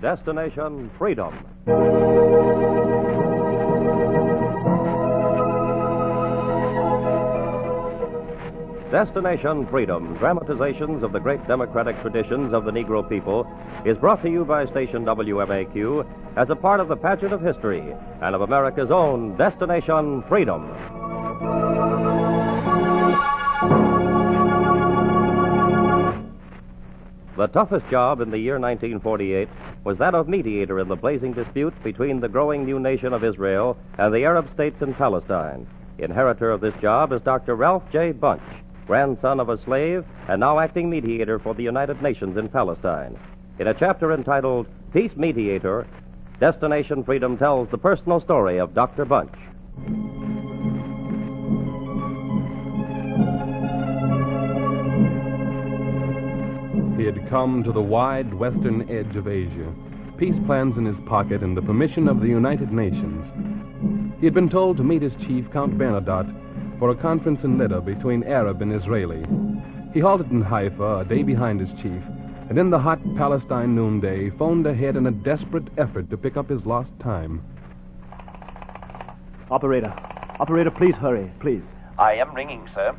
Destination Freedom. Destination Freedom, dramatizations of the great democratic traditions of the Negro people, is brought to you by station WMAQ as a part of the pageant of history and of America's own Destination Freedom. The toughest job in the year 1948 was that of mediator in the blazing dispute between the growing new nation of Israel and the Arab states in Palestine. Inheritor of this job is Dr. Ralph J. Bunch, grandson of a slave and now acting mediator for the United Nations in Palestine. In a chapter entitled Peace Mediator, Destination Freedom tells the personal story of Dr. Bunch. He had come to the wide western edge of Asia, peace plans in his pocket and the permission of the United Nations. He had been told to meet his chief, Count Bernadotte, for a conference in Lydda between Arab and Israeli. He halted in Haifa a day behind his chief, and in the hot Palestine noonday phoned ahead in a desperate effort to pick up his lost time. Operator, please hurry, please. I am ringing, sir.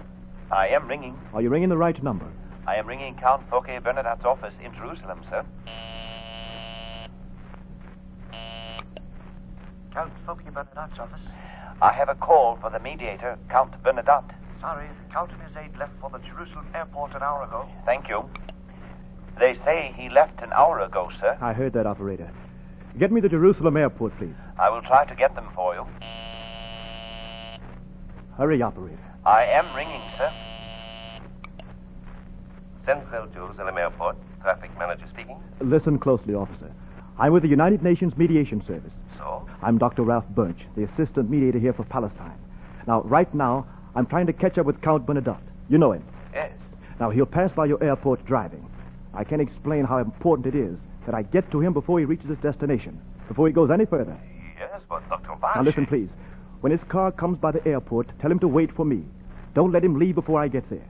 I am ringing. Are you ringing the right number? I am ringing Count Fouquet Bernadotte's office in Jerusalem, sir. Count Fouquet Bernadotte's office? I have a call for the mediator, Count Bernadotte. Sorry, the Count and his aide left for the Jerusalem airport an hour ago. Thank you. They say he left an hour ago, sir. I heard that, operator. Get me to Jerusalem airport, please. I will try to get them for you. Hurry, operator. I am ringing, sir. Central Jerusalem Airport. Traffic manager speaking. Listen closely, officer. I'm with the United Nations Mediation Service. So? I'm Dr. Ralph Bunch, the assistant mediator here for Palestine. Now, right now, I'm trying to catch up with Count Bernadotte. You know him. Yes. Now, he'll pass by your airport driving. I can't explain how important it is that I get to him before he reaches his destination, before he goes any further. Yes, but Dr. Bunch... Now, listen, please. When his car comes by the airport, tell him to wait for me. Don't let him leave before I get there.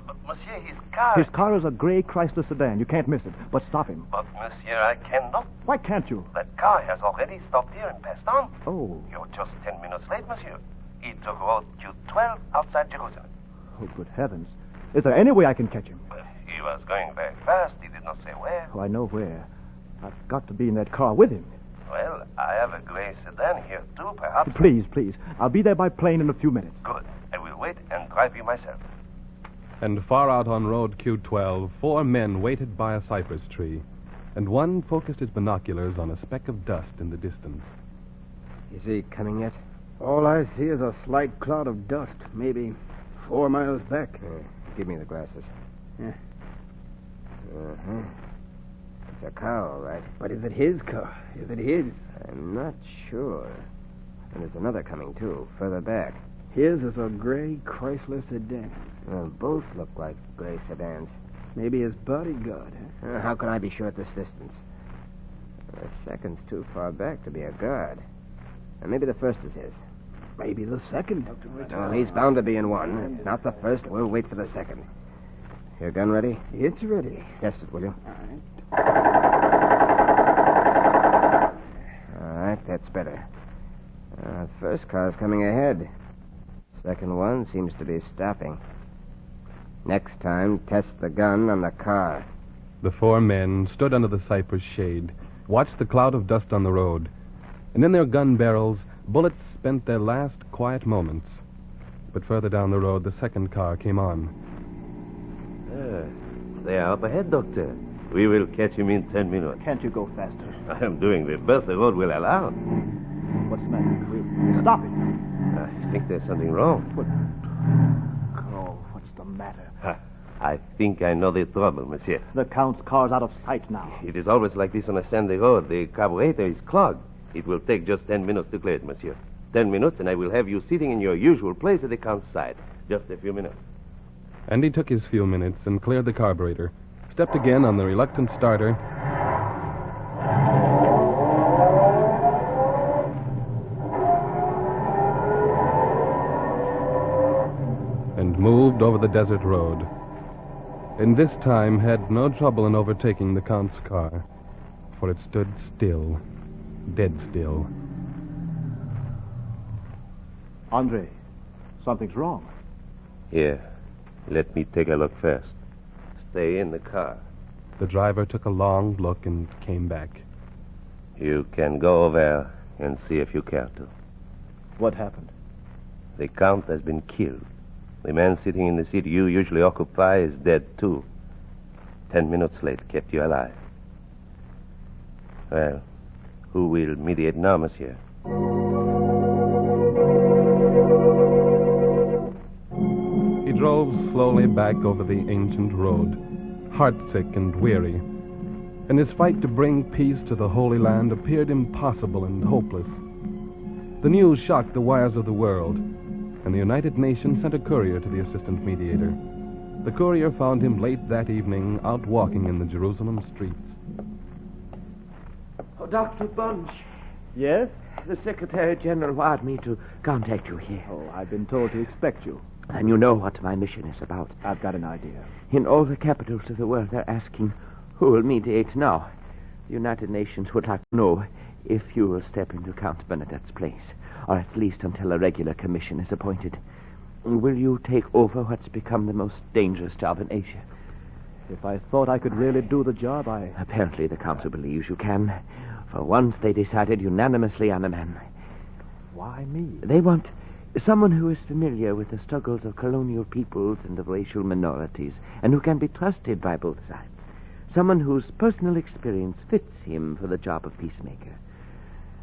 But, monsieur, his car... His car is a gray Chrysler sedan. You can't miss it. But stop him. But, monsieur, I cannot. Why can't you? That car has already stopped here and passed on. Oh. You're just 10 minutes late, monsieur. He took road Q12 outside Jerusalem. Oh, good heavens. Is there any way I can catch him? He was going very fast. He did not say where. Oh, I know where. I've got to be in that car with him. Well, I have a gray sedan here, too, perhaps. Please. I'll be there by plane in a few minutes. Good. I will wait and drive you myself. And far out on road Q12, 4 men waited by a cypress tree, and one focused his binoculars on a speck of dust in the distance. Is he coming yet? All I see is a slight cloud of dust, maybe 4 miles back. Give me the glasses. Yeah. Uh-huh. It's a car, all right. But is it his car? Is it his? I'm not sure. And there's another coming, too, further back. His is a gray Chrysler sedan. Both look like gray sedans. Maybe his bodyguard, huh? How can I be sure at this distance? The second's too far back to be a guard. And maybe the first is his. Maybe the second, Dr. Richard. Well, he's bound to be in one. If not the first, we'll wait for the second. Your gun ready? It's ready. Test it, will you? All right. All right, that's better. First car's coming ahead. Second one seems to be stopping. Next time, test the gun on the car. The 4 men stood under the cypress shade, watched the cloud of dust on the road, and in their gun barrels, bullets spent their last quiet moments. But further down the road, the second car came on. They are up ahead, Doctor. We will catch him in 10 minutes. Can't you go faster? I am doing the best the road will allow. What's the matter? Stop it. I think there's something wrong. Oh, what's the matter? I think I know the trouble, monsieur. The Count's car's out of sight now. It is always like this on a sandy road. The carburetor is clogged. It will take just 10 minutes to clear it, monsieur. 10 minutes, and I will have you sitting in your usual place at the Count's side. Just a few minutes. And he took his few minutes and cleared the carburetor, stepped again on the reluctant starter, and moved over the desert road. And this time had no trouble in overtaking the Count's car. for it stood still, dead still. Andre, something's wrong. Here, let me take a look first. Stay in the car. The driver took a long look and came back. You can go over and see if you care to. What happened? The Count has been killed. The man sitting in the seat you usually occupy is dead, too. 10 minutes late kept you alive. Well, who will mediate now, monsieur? He drove slowly back over the ancient road, heartsick and weary, and his fight to bring peace to the Holy Land appeared impossible and hopeless. The news shocked the wires of the world, and the United Nations sent a courier to the assistant mediator. The courier found him late that evening out walking in the Jerusalem streets. Oh, Dr. Bunch. Yes? The Secretary General wired me to contact you here. Oh, I've been told to expect you. And you know what my mission is about. I've got an idea. In all the capitals of the world, they're asking who will mediate now. The United Nations would like to know if you will step into Count Bernadette's place, or at least until a regular commission is appointed. Will you take over what's become the most dangerous job in Asia? If I thought I could really do the job, Apparently the Council believes you can. For once they decided unanimously on a man. Why me? They want someone who is familiar with the struggles of colonial peoples and of racial minorities, and who can be trusted by both sides. Someone whose personal experience fits him for the job of peacemaker.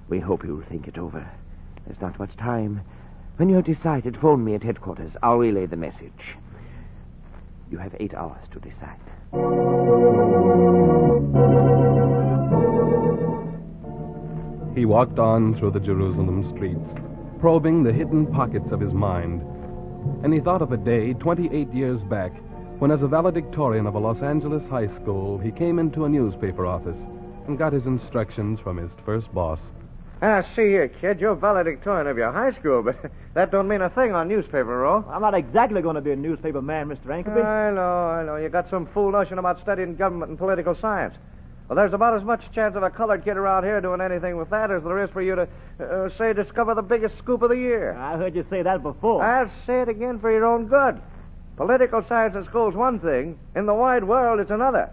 We hope you'll think it over. There's not much time. When you're decided, phone me at headquarters. I'll relay the message. You have 8 hours to decide. He walked on through the Jerusalem streets, probing the hidden pockets of his mind. And he thought of a day 28 years back when, as a valedictorian of a Los Angeles high school, he came into a newspaper office and got his instructions from his first boss. See here, kid, you're valedictorian of your high school, but that don't mean a thing on newspaper roll. I'm not exactly going to be a newspaper man, Mr. Ankerby. I know. You got some fool notion about studying government and political science. Well, there's about as much chance of a colored kid around here doing anything with that as there is for you to, say, discover the biggest scoop of the year. I heard you say that before. I'll say it again for your own good. Political science in school's one thing. In the wide world, it's another.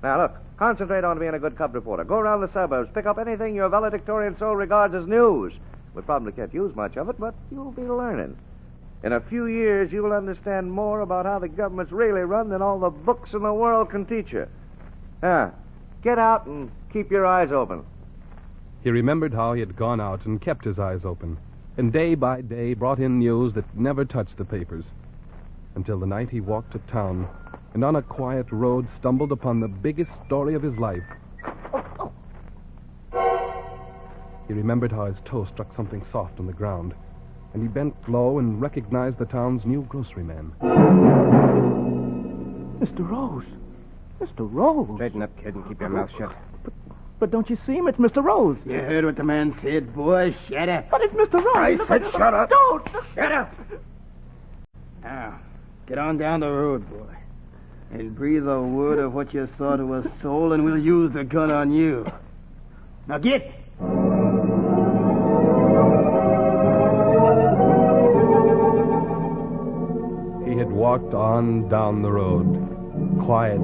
Now, look, concentrate on being a good cub reporter. Go around the suburbs, pick up anything your valedictorian soul regards as news. We probably can't use much of it, but you'll be learning. In a few years, you will understand more about how the government's really run than all the books in the world can teach you. Get out and keep your eyes open. He remembered how he had gone out and kept his eyes open, and day by day brought in news that never touched the papers, until the night he walked to town and on a quiet road stumbled upon the biggest story of his life. He remembered how his toe struck something soft on the ground, and he bent low and recognized the town's new grocery man. Mr. Rose. Mr. Rose. Straighten up, kid, and keep your mouth shut. But don't you see him? It's Mr. Rose. You heard what the man said, boy. Shut up. But it's Mr. Rose. I said shut up. Don't. Shut up. Now, get on down the road, boy. And breathe a word of what you saw to a soul, and we'll use the gun on you. Now get. He had walked on down the road, quiet,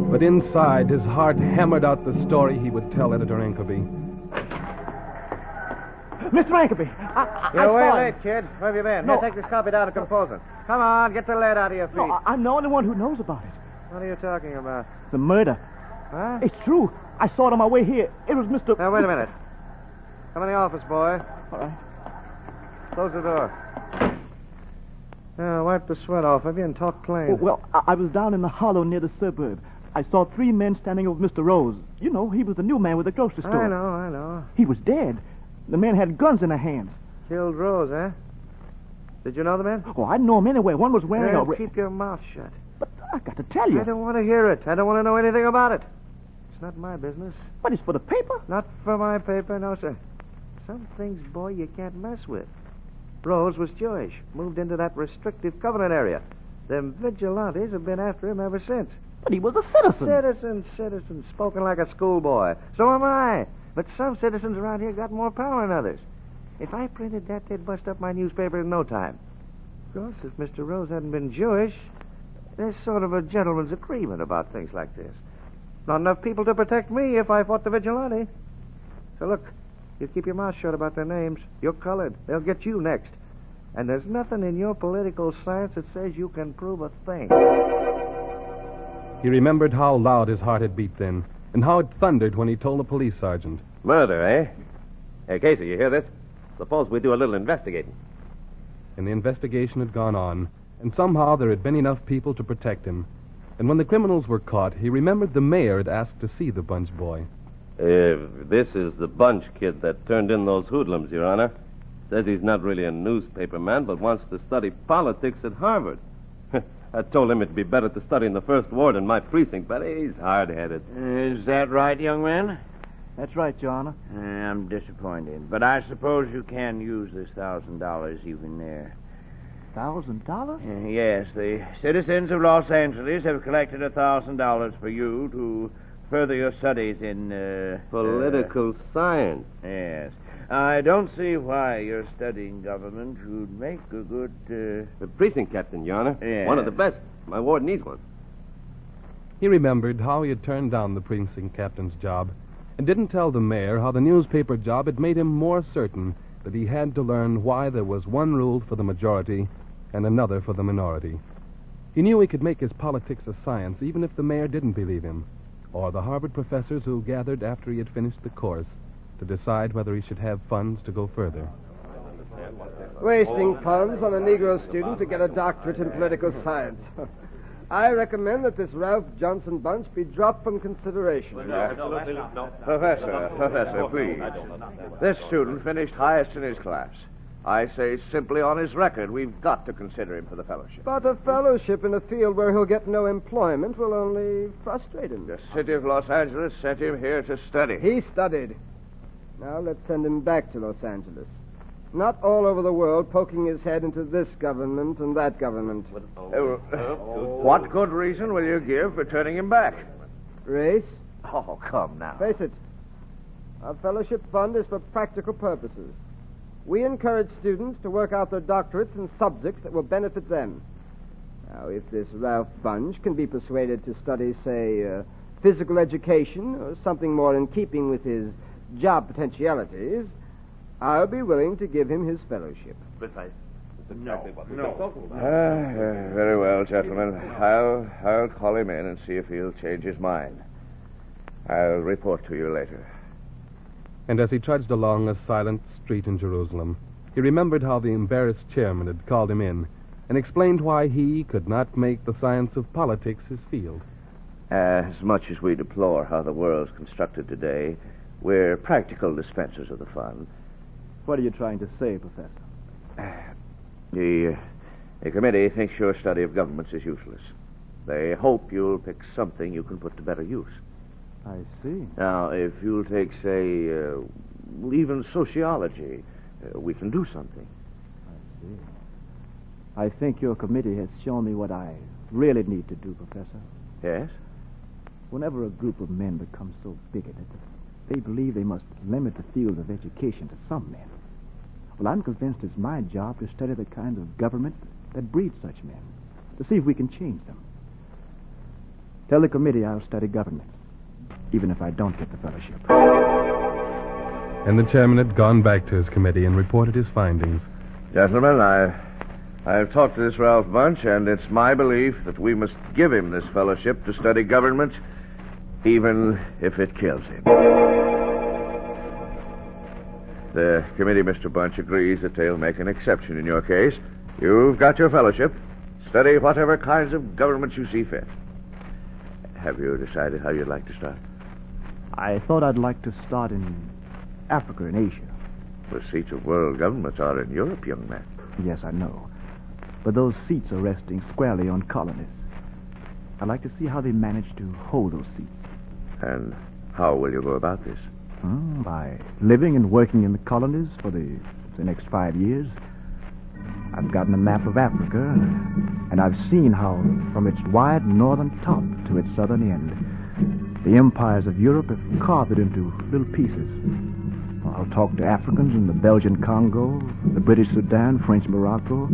but inside his heart hammered out the story he would tell Editor Ankerby. Mr. Ankerby, You're way late, kid. Where have you been? No. Here, take this copy down to compose it. Come on, get the lead out of your feet. No, I'm the only one who knows about it. What are you talking about? The murder. Huh? It's true. I saw it on my way here. It was Mr. Now, wait a minute. Come in the office, boy. All right. Close the door. Now, wipe the sweat off of you and talk plain. Well, I was down in the hollow near the suburb. I saw 3 men standing over Mr. Rose. You know, he was the new man with the grocery store. I know. He was dead. The men had guns in their hands. Killed Rose, eh? Did you know the men? Oh, I know him anyway. One was wearing Well, a... keep your mouth shut. But I got to tell you. I don't want to hear it. I don't want to know anything about it. It's not my business. But it's for the paper. Not for my paper, no, sir. Some things, boy, you can't mess with. Rose was Jewish, moved into that restrictive covenant area. Them vigilantes have been after him ever since. But he was a citizen. Citizen, spoken like a schoolboy. So am I. But some citizens around here got more power than others. If I printed that, they'd bust up my newspaper in no time. Of course, if Mr. Rose hadn't been Jewish, there's sort of a gentleman's agreement about things like this. Not enough people to protect me if I fought the vigilante. So look, you keep your mouth shut about their names. You're colored. They'll get you next. And there's nothing in your political science that says you can prove a thing. He remembered how loud his heart had beat then, and how it thundered when he told the police sergeant. Murder, eh? Hey, Casey, you hear this? Suppose we do a little investigating. And the investigation had gone on, and somehow there had been enough people to protect him. And when the criminals were caught, he remembered the mayor had asked to see the Bunch boy. This is the Bunch kid that turned in those hoodlums, Your Honor. Says he's not really a newspaper man, but wants to study politics at Harvard. I told him it'd be better to study in the first ward in my precinct, but he's hard-headed. Is that right, young man? That's right, Your Honor. I'm disappointed, but I suppose you can use this $1,000 even there. $1,000? Yes, the citizens of Los Angeles have collected $1,000 for you to further your studies in... Political science. Yes. I don't see why your studying government would make a good... The precinct captain, Your Honor. Yeah. One of the best. My ward needs one. He remembered how he had turned down the precinct captain's job and didn't tell the mayor how the newspaper job had made him more certain that he had to learn why there was one rule for the majority and another for the minority. He knew he could make his politics a science even if the mayor didn't believe him, or the Harvard professors who gathered after he had finished the course to decide whether he should have funds to go further. Wasting funds on a Negro student to get a doctorate in political science. I recommend that this Ralph Johnson Bunch be dropped from consideration. Professor, please. This student finished highest in his class. I say simply on his record, we've got to consider him for the fellowship. But a fellowship in a field where he'll get no employment will only frustrate him. The city of Los Angeles sent him here to study. He studied. Now let's send him back to Los Angeles. Not all over the world poking his head into this government and that government. What good reason will you give for turning him back? Race? Oh, come now. Face it. Our fellowship fund is for practical purposes. We encourage students to work out their doctorates in subjects that will benefit them. Now, if this Ralph Bunch can be persuaded to study, say, physical education or something more in keeping with his job potentialities, I'll be willing to give him his fellowship. Very well, gentlemen. I'll call him in and see if he'll change his mind. I'll report to you later. And as he trudged along a silent street in Jerusalem, he remembered how the embarrassed chairman had called him in and explained why he could not make the science of politics his field. As much as we deplore how the world's constructed today, we're practical dispensers of the fun. What are you trying to say, Professor? The committee thinks your study of governments is useless. They hope you'll pick something you can put to better use. I see. Now, if you'll take, say, even sociology, we can do something. I see. I think your committee has shown me what I really need to do, Professor. Yes? Whenever a group of men becomes so bigoted, they believe they must limit the field of education to some men. Well, I'm convinced it's my job to study the kind of government that breeds such men, to see if we can change them. Tell the committee I'll study government, even if I don't get the fellowship. And the chairman had gone back to his committee and reported his findings. Gentlemen, I've talked to this Ralph Bunch, and it's my belief that we must give him this fellowship to study government, even if it kills him. The committee, Mr. Bunch, agrees that they'll make an exception in your case. You've got your fellowship. Study whatever kinds of government you see fit. Have you decided how you'd like to start? I thought I'd like to start in Africa and Asia. The seats of world governments are in Europe, young man. Yes, I know. But those seats are resting squarely on colonies. I'd like to see how they manage to hold those seats. And how will you go about this? By living and working in the colonies for the next 5 years. I've gotten a map of Africa, and I've seen how, from its wide northern top to its southern end, the empires of Europe have carved it into little pieces. I'll talk to Africans in the Belgian Congo, the British Sudan, French Morocco,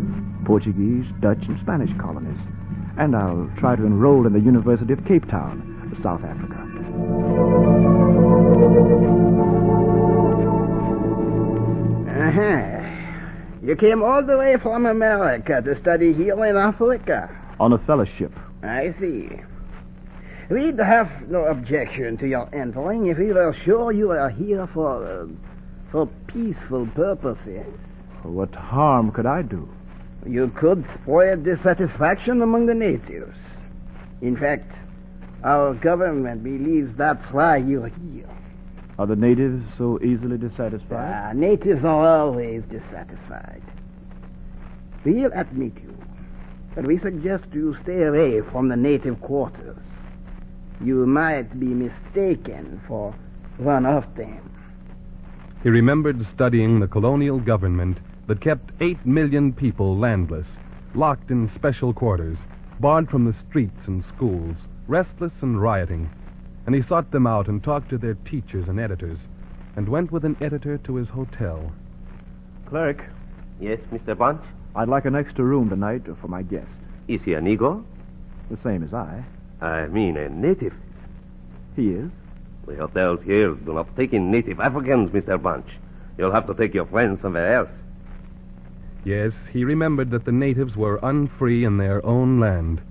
Portuguese, Dutch, and Spanish colonies. And I'll try to enroll in the University of Cape Town, South Africa. You came all the way from America to study here in Africa. On a fellowship. I see. We'd have no objection to your entering if we were sure you were here for peaceful purposes. What harm could I do? You could spread dissatisfaction among the natives. In fact, our government believes that's why you're here. Are the natives so easily dissatisfied? Natives are always dissatisfied. We'll admit you, but we suggest you stay away from the native quarters. You might be mistaken for one of them. He remembered studying the colonial government that kept 8 million people landless, locked in special quarters, barred from the streets and schools, restless and rioting. And he sought them out and talked to their teachers and editors, and went with an editor to his hotel. Clerk. Yes, Mr. Bunch? I'd like an extra room tonight for my guest. Is he a Negro? The same as I. I mean a native. He is? The hotels here do not take in native Africans, Mr. Bunch. You'll have to take your friends somewhere else. Yes, he remembered that the natives were unfree in their own land.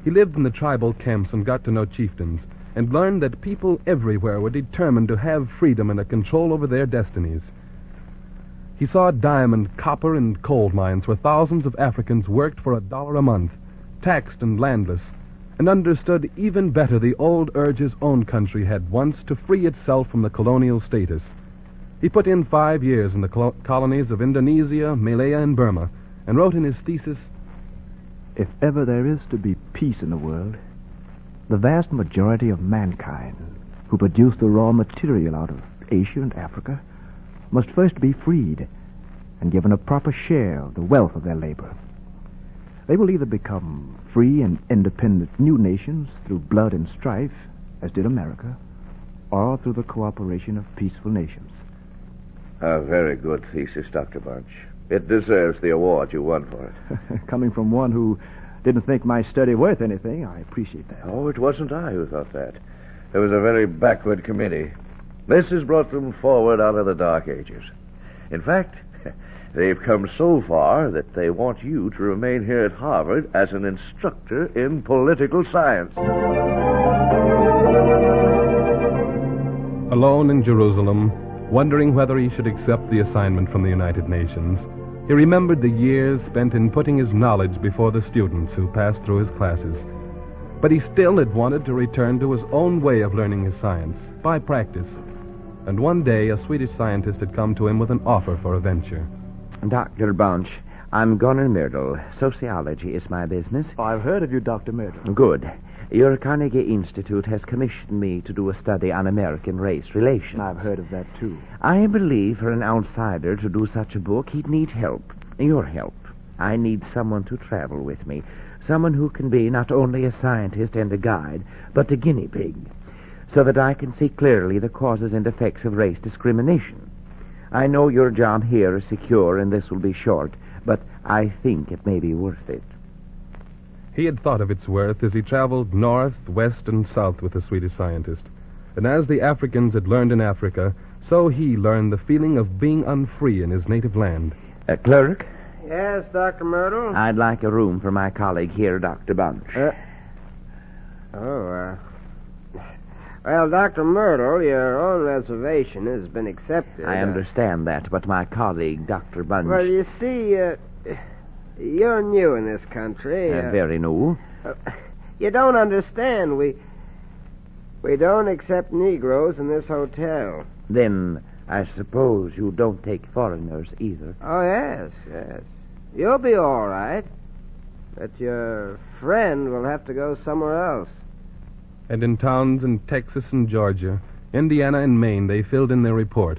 He lived in the tribal camps and got to know chieftains, and learned that people everywhere were determined to have freedom and a control over their destinies. He saw diamond, copper, and coal mines where thousands of Africans worked for $1 a month, taxed and landless, and understood even better the old urge his own country had once to free itself from the colonial status. He put in 5 years in the colonies of Indonesia, Malaya, and Burma, and wrote in his thesis, "If ever there is to be peace in the world, the vast majority of mankind who produce the raw material out of Asia and Africa must first be freed and given a proper share of the wealth of their labor. They will either become free and independent new nations through blood and strife, as did America, or through the cooperation of peaceful nations." A very good thesis, Dr. Bunch. It deserves the award you won for it. Coming from one who didn't think my study worth anything, I appreciate that. Oh, it wasn't I who thought that. It was a very backward committee. This has brought them forward out of the Dark Ages. In fact, they've come so far that they want you to remain here at Harvard as an instructor in political science. Alone in Jerusalem, wondering whether he should accept the assignment from the United Nations, he remembered the years spent in putting his knowledge before the students who passed through his classes. But he still had wanted to return to his own way of learning his science, by practice. And one day, a Swedish scientist had come to him with an offer for a venture. Dr. Bunch, I'm Gunnar Myrdal. Sociology is my business. I've heard of you, Dr. Myrdal. Good. Your Carnegie Institute has commissioned me to do a study on American race relations. I've heard of that, too. I believe for an outsider to do such a book, he'd need help. Your help. I need someone to travel with me. Someone who can be not only a scientist and a guide, but a guinea pig, so that I can see clearly the causes and effects of race discrimination. I know your job here is secure and this will be short, but I think it may be worth it. He had thought of its worth as he traveled north, west, and south with the Swedish scientist. And as the Africans had learned in Africa, so he learned the feeling of being unfree in his native land. Clerk? Yes, Dr. Myrdal? I'd like a room for my colleague here, Dr. Bunch. Well, Dr. Myrdal, your own reservation has been accepted. I understand that, but my colleague, Dr. Bunch... Well, you see, you're new in this country. Very new. You don't understand. We don't accept Negroes in this hotel. Then I suppose you don't take foreigners either. Oh, yes. You'll be all right. But your friend will have to go somewhere else. And in towns in Texas and Georgia, Indiana and Maine, they filled in their report.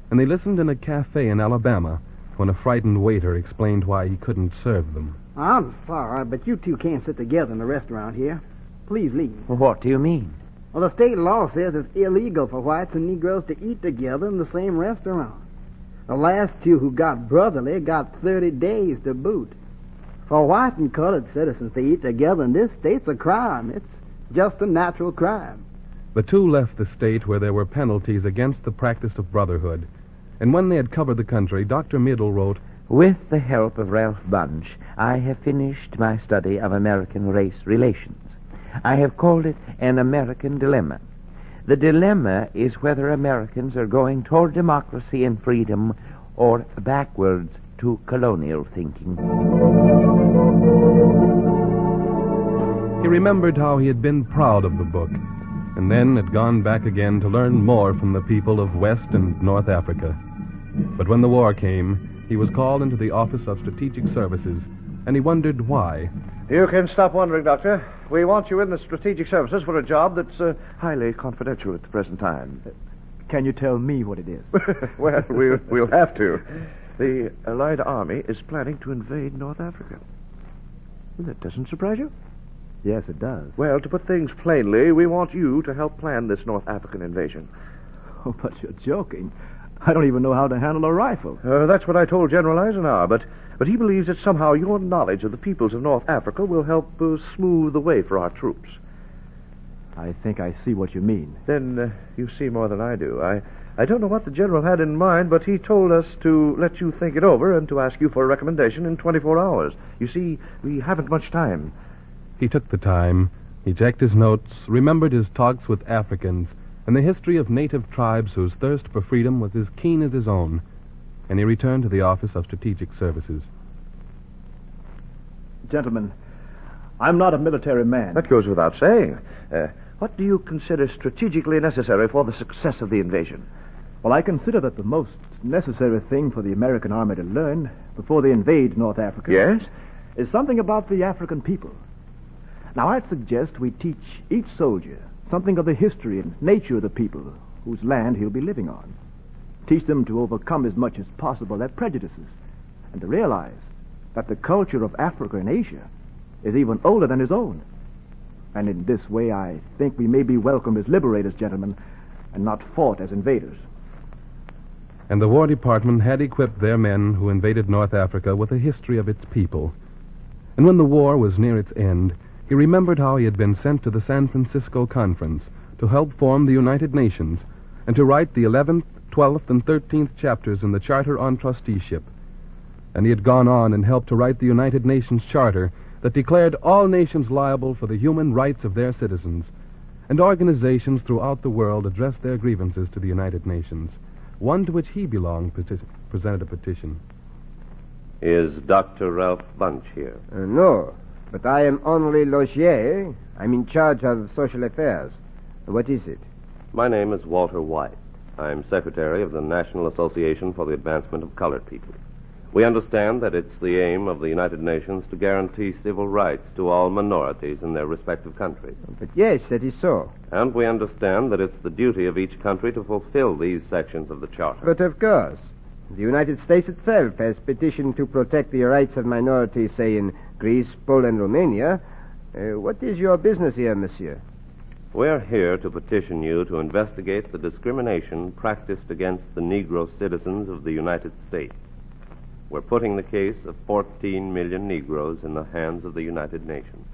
And they listened in a cafe in Alabama, when a frightened waiter explained why he couldn't serve them. I'm sorry, but you two can't sit together in the restaurant here. Please leave. What do you mean? Well, the state law says it's illegal for whites and Negroes to eat together in the same restaurant. The last two who got brotherly got 30 days to boot. For white and colored citizens to eat together in this state's a crime. It's just a natural crime. The two left the state where there were penalties against the practice of brotherhood. And when they had covered the country, Dr. Middle wrote, With the help of Ralph Bunch, I have finished my study of American race relations. I have called it an American dilemma. The dilemma is whether Americans are going toward democracy and freedom or backwards to colonial thinking. He remembered how he had been proud of the book, and then had gone back again to learn more from the people of West and North Africa. But when the war came, he was called into the Office of Strategic Services, and he wondered why. You can stop wondering, Doctor. We want you in the Strategic Services for a job that's highly confidential at the present time. Can you tell me what it is? Well, we'll have to. The Allied Army is planning to invade North Africa. That doesn't surprise you? Yes, it does. Well, to put things plainly, we want you to help plan this North African invasion. Oh, but you're joking. I don't even know how to handle a rifle. That's what I told General Eisenhower, but he believes that somehow your knowledge of the peoples of North Africa will help smooth the way for our troops. I think I see what you mean. Then you see more than I do. I don't know what the general had in mind, but he told us to let you think it over and to ask you for a recommendation in 24 hours. You see, we haven't much time. He took the time. He checked his notes, remembered his talks with Africans, and the history of native tribes whose thirst for freedom was as keen as his own. And he returned to the Office of Strategic Services. Gentlemen, I'm not a military man. That goes without saying. What do you consider strategically necessary for the success of the invasion? Well, I consider that the most necessary thing for the American army to learn before they invade North Africa... Yes? ...is something about the African people. Now, I'd suggest we teach each soldier something of the history and nature of the people whose land he'll be living on. Teach them to overcome as much as possible their prejudices and to realize that the culture of Africa and Asia is even older than his own. And in this way, I think we may be welcomed as liberators, gentlemen, and not fought as invaders. And the War Department had equipped their men who invaded North Africa with a history of its people. And when the war was near its end, he remembered how he had been sent to the San Francisco Conference to help form the United Nations and to write the 11th, 12th, and 13th chapters in the Charter on Trusteeship. And he had gone on and helped to write the United Nations Charter that declared all nations liable for the human rights of their citizens, and organizations throughout the world addressed their grievances to the United Nations. One to which he belonged presented a petition. Is Dr. Ralph Bunch here? No, but I am Henri Logier. I'm in charge of social affairs. What is it? My name is Walter White. I'm secretary of the National Association for the Advancement of Colored People. We understand that it's the aim of the United Nations to guarantee civil rights to all minorities in their respective countries. But yes, that is so. And we understand that it's the duty of each country to fulfill these sections of the Charter. But of course, the United States itself has petitioned to protect the rights of minorities, say, in Greece, Poland, Romania. What is your business here, monsieur? We're here to petition you to investigate the discrimination practiced against the Negro citizens of the United States. We're putting the case of 14 million Negroes in the hands of the United Nations.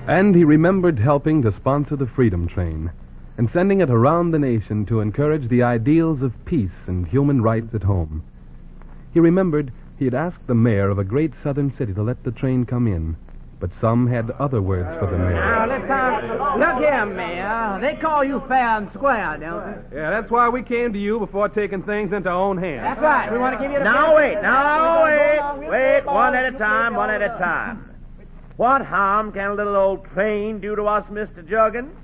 And he remembered helping to sponsor the Freedom Train and sending it around the nation to encourage the ideals of peace and human rights at home. He remembered he had asked the mayor of a great southern city to let the train come in, but some had other words for the mayor. Now, look here, Mayor. They call you fair and square, don't they? Yeah, that's why we came to you before taking things into our own hands. That's right. We want to give you the... Now, wait. One at a time. What harm can a little old train do to us, Mr. Juggins?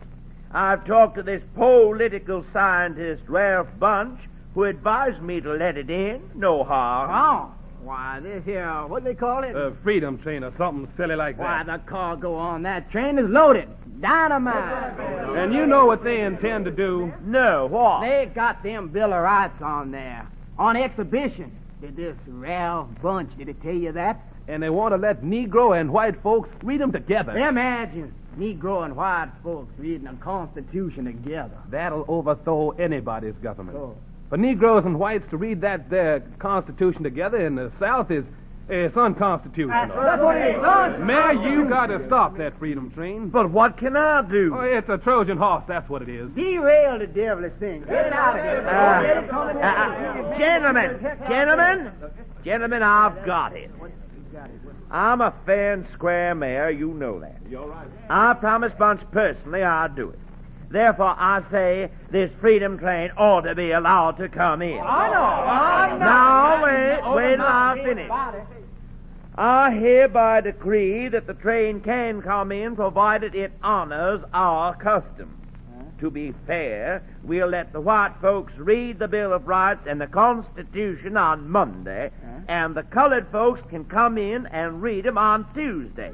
I've talked to this political scientist, Ralph Bunch, who advised me to let it in. No harm. Oh. Why, this here, what do they call it? Freedom Train or something silly like that. Why, the cargo on that train is loaded. Dynamite. And you know what they intend to do. No, what? They got them Bill of Rights on there. On exhibition. Did this Ralph Bunch, did it tell you that? And they want to let Negro and white folks read them together. Imagine Negro and white folks reading a Constitution together. That'll overthrow anybody's government. Oh. For Negroes and whites to read that their Constitution together in the South is unconstitutional. That's what it is. Mayor, you got to stop that freedom train. But what can I do? Oh, it's a Trojan horse, that's what it is. Derail the devilish thing. Get it out of here. Gentlemen, I've got it. I'm a fair and square mayor, you know that. You're right. I promised Bunch personally I'd do it. Therefore, I say this freedom train ought to be allowed to come in. I know. Now, wait till I finish. I hereby decree that the train can come in provided it honors our custom. To be fair, we'll let the white folks read the Bill of Rights and the Constitution on Monday, and the colored folks can come in and read them on Tuesday.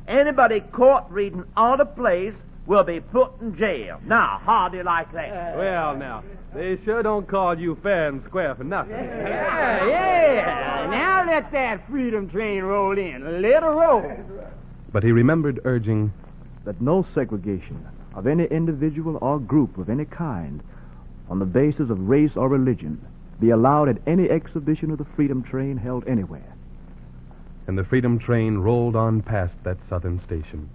Anybody caught reading out of place will be put in jail. Now, how do you like that? Well, now, they sure don't call you fair and square for nothing. Yeah. Now let that freedom train roll in. Let her roll. But he remembered urging that no segregation of any individual or group of any kind on the basis of race or religion be allowed at any exhibition of the freedom train held anywhere. and the freedom train rolled on past that southern station.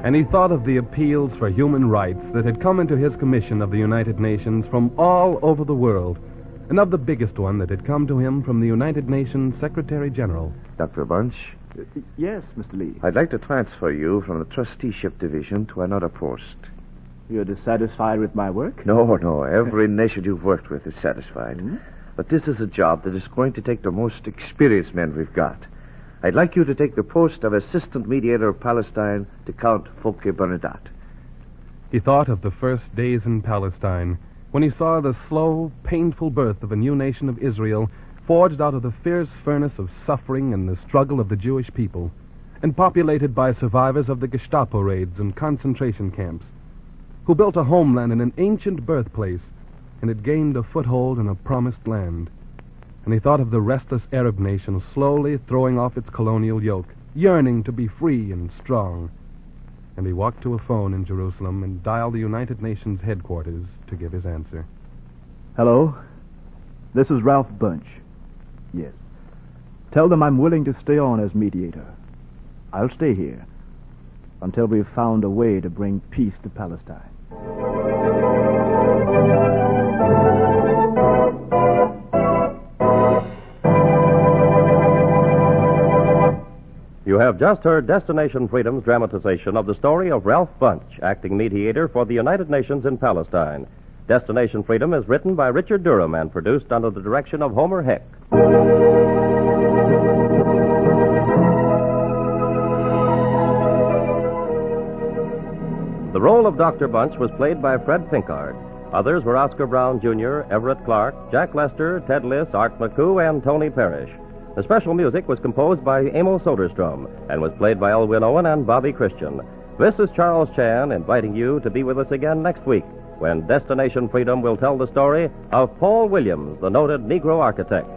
And he thought of the appeals for human rights that had come into his commission of the United Nations from all over the world, and of the biggest one that had come to him from the United Nations Secretary General. Dr. Bunch? Yes, Mr. Lee. I'd like to transfer you from the trusteeship division to another post. You're dissatisfied with my work? No. Every nation you've worked with is satisfied. Hmm? But this is a job that is going to take the most experienced men we've got. I'd like you to take the post of Assistant Mediator of Palestine to Count Folke Bernadotte. He thought of the first days in Palestine, when he saw the slow, painful birth of a new nation of Israel, forged out of the fierce furnace of suffering and the struggle of the Jewish people, and populated by survivors of the Gestapo raids and concentration camps, who built a homeland in an ancient birthplace and had gained a foothold in a promised land. And he thought of the restless Arab nation slowly throwing off its colonial yoke, yearning to be free and strong. And he walked to a phone in Jerusalem and dialed the United Nations headquarters to give his answer. Hello? This is Ralph Bunch. Yes. Tell them I'm willing to stay on as mediator. I'll stay here until we've found a way to bring peace to Palestine. You have just heard Destination Freedom's dramatization of the story of Ralph Bunch, acting mediator for the United Nations in Palestine. Destination Freedom is written by Richard Durham and produced under the direction of Homer Heck. The role of Dr. Bunch was played by Fred Pinkard. Others were Oscar Brown Jr., Everett Clark, Jack Lester, Ted Liss, Art McCoo, and Tony Parrish. The special music was composed by Amos Soderstrom and was played by Elwin Owen and Bobby Christian. This is Charles Chan inviting you to be with us again next week when Destination Freedom will tell the story of Paul Williams, the noted Negro architect.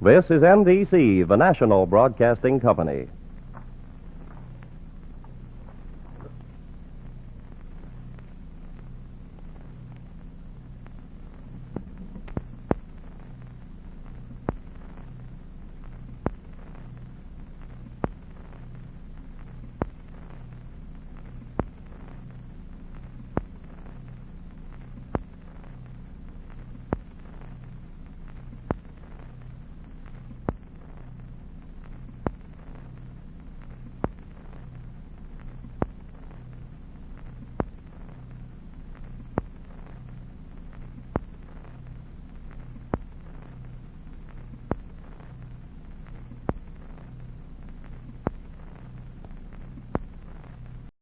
This is NBC, the national broadcasting company.